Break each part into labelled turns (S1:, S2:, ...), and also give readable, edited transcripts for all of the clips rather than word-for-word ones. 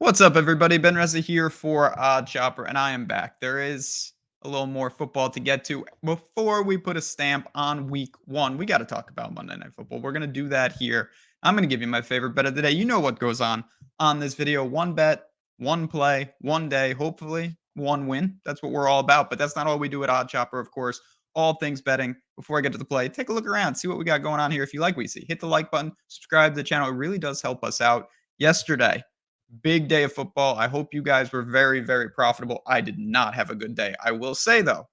S1: What's up, everybody? Ben Reza here for Odd Chopper, and I am back. There is a little more football to get to. Before we put a stamp on week one, we got to talk about Monday Night Football. We're going to do that here. I'm going to give you my favorite bet of the day. You know what goes on this video. One bet, one play, one day, hopefully one win. That's what we're all about. But that's not all we do at Odd Chopper, of course. All things betting. Before I get to the play, take a look around, see what we got going on here. If you like what you see, hit the like button, subscribe to the channel. It really does help us out. Yesterday, big day of football. I hope you guys were very, very profitable. I did not have a good day. I will say though,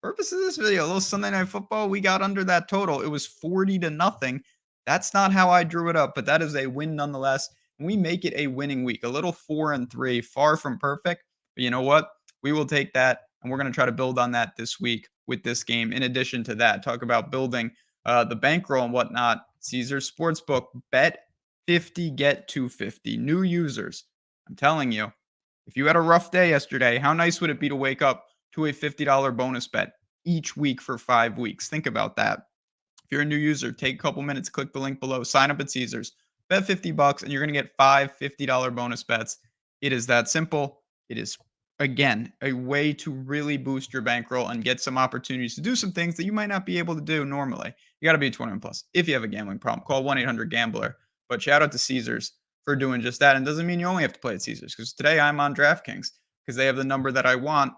S1: purpose of this video, a little Sunday night football, we got under that total. It was 40 to nothing. That's not how I drew it up, but that is a win nonetheless. We make it a winning week. A little 4-3, far from perfect. But you know what? We will take that, and we're going to try to build on that this week with this game. In addition to that, talk about building the bankroll and whatnot. Caesars Sportsbook, bet 50, get 250. New users. I'm telling you, if you had a rough day yesterday, how nice would it be to wake up to a $50 bonus bet each week for 5 weeks? Think about that. If you're a new user, take a couple minutes, click the link below, sign up at Caesars, bet 50 bucks, and you're going to get five $50 bonus bets. It is that simple. It is, again, a way to really boost your bankroll and get some opportunities to do some things that you might not be able to do normally. You got to be 21 plus. If you have a gambling problem, call 1-800-GAMBLER. But shout out to Caesars for doing just that. And doesn't mean you only have to play at Caesars, because today I'm on DraftKings because they have the number that I want.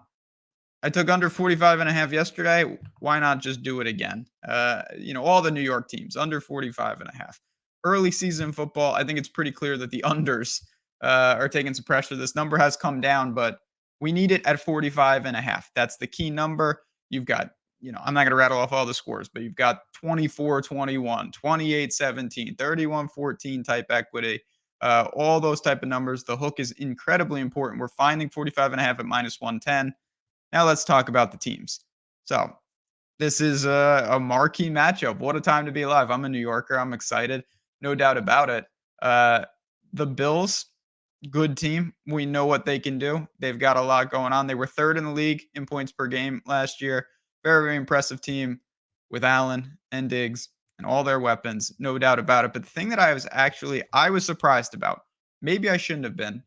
S1: I took under 45.5 yesterday. Why not just do it again? All the New York teams under 45.5. Early season football, I think it's pretty clear that the unders are taking some pressure. This number has come down, but we need it at 45.5. That's the key number. You've got, I'm not going to rattle off all the scores, but you've got 24-21, 28-17, 31-14 type equity. All those type of numbers. The hook is incredibly important. We're finding 45.5 at minus 110. Now let's talk about the teams. So this is a marquee matchup. What a time to be alive. I'm a New Yorker. I'm excited. No doubt about it. The Bills, good team. We know what they can do. They've got a lot going on. They were third in the league in points per game last year. Very, very impressive team with Allen and Diggs and all their weapons. No doubt about it. But the thing that I was surprised about, maybe I shouldn't have been,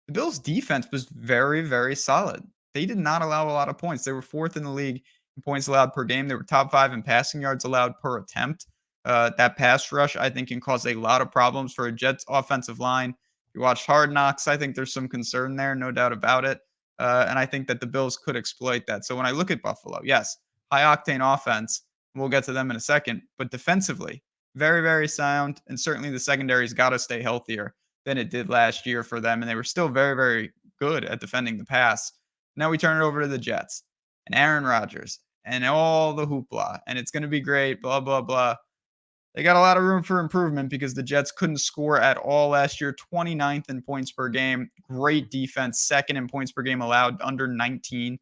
S1: the Bills' defense was very, very solid. They did not allow a lot of points. They were fourth in the league in points allowed per game. They were top 5 in passing yards allowed per attempt. That pass rush, I think, can cause a lot of problems for a Jets offensive line. If you watched Hard Knocks, I think there's some concern there, no doubt about it. And I think that the Bills could exploit that. So when I look at Buffalo, yes, high octane offense. We'll get to them in a second. But defensively, very, very sound. And certainly the secondary's got to stay healthier than it did last year for them. And they were still very, very good at defending the pass. Now we turn it over to the Jets and Aaron Rodgers and all the hoopla. And it's going to be great, blah, blah, blah. They got a lot of room for improvement because the Jets couldn't score at all last year. 29th in points per game. Great defense. Second in points per game allowed, under 19.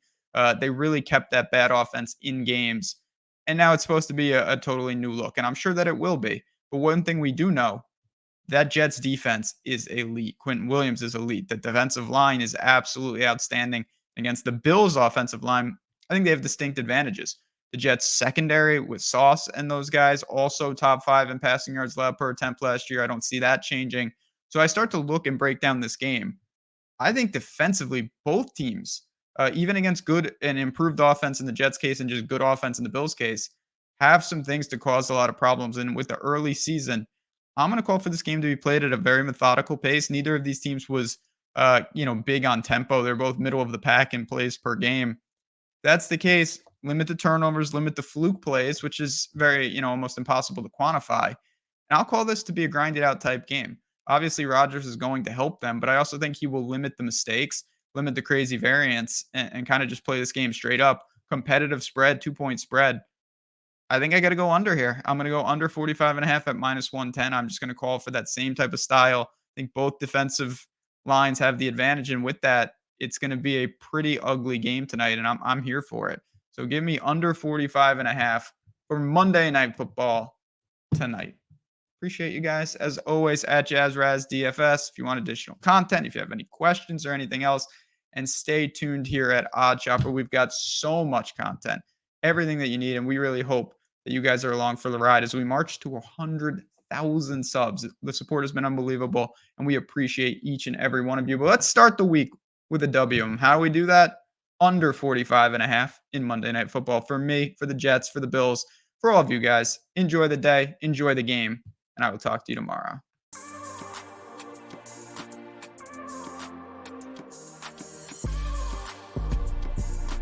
S1: They really kept that bad offense in games. And now it's supposed to be a totally new look. And I'm sure that it will be. But one thing we do know, that Jets defense is elite. Quentin Williams is elite. The defensive line is absolutely outstanding against the Bills' offensive line. I think they have distinct advantages. The Jets secondary with Sauce and those guys, also top 5 in passing yards allowed per attempt last year. I don't see that changing. So I start to look and break down this game. I think defensively, both teams, even against good and improved offense in the Jets case and just good offense in the Bills case, have some things to cause a lot of problems. And with the early season, I'm going to call for this game to be played at a very methodical pace. Neither of these teams was, big on tempo. They're both middle of the pack in plays per game. That's the case. Limit the turnovers, limit the fluke plays, which is very, almost impossible to quantify. And I'll call this to be a grinded out type game. Obviously, Rodgers is going to help them, but I also think he will limit the mistakes, limit the crazy variance, and kind of just play this game straight up. Competitive spread, 2-point spread. I think I got to go under here. I'm going to go under 45.5 at minus 110. I'm just going to call for that same type of style. I think both defensive lines have the advantage. And with that, it's going to be a pretty ugly game tonight. And I'm here for it. So give me under 45.5 for Monday Night Football tonight. Appreciate you guys. As always, at JazzRazDFS. If you want additional content, if you have any questions or anything else, and stay tuned here at Odd Chopper. We've got so much content, everything that you need. And we really hope that you guys are along for the ride as we march to 1,000 subs. The support has been unbelievable, and we appreciate each and every one of you. But let's start the week with a W. And how do we do that? Under 45.5 in Monday Night Football for me, for the Jets, for the Bills, for all of you guys. Enjoy the day, enjoy the game, and I will talk to you tomorrow.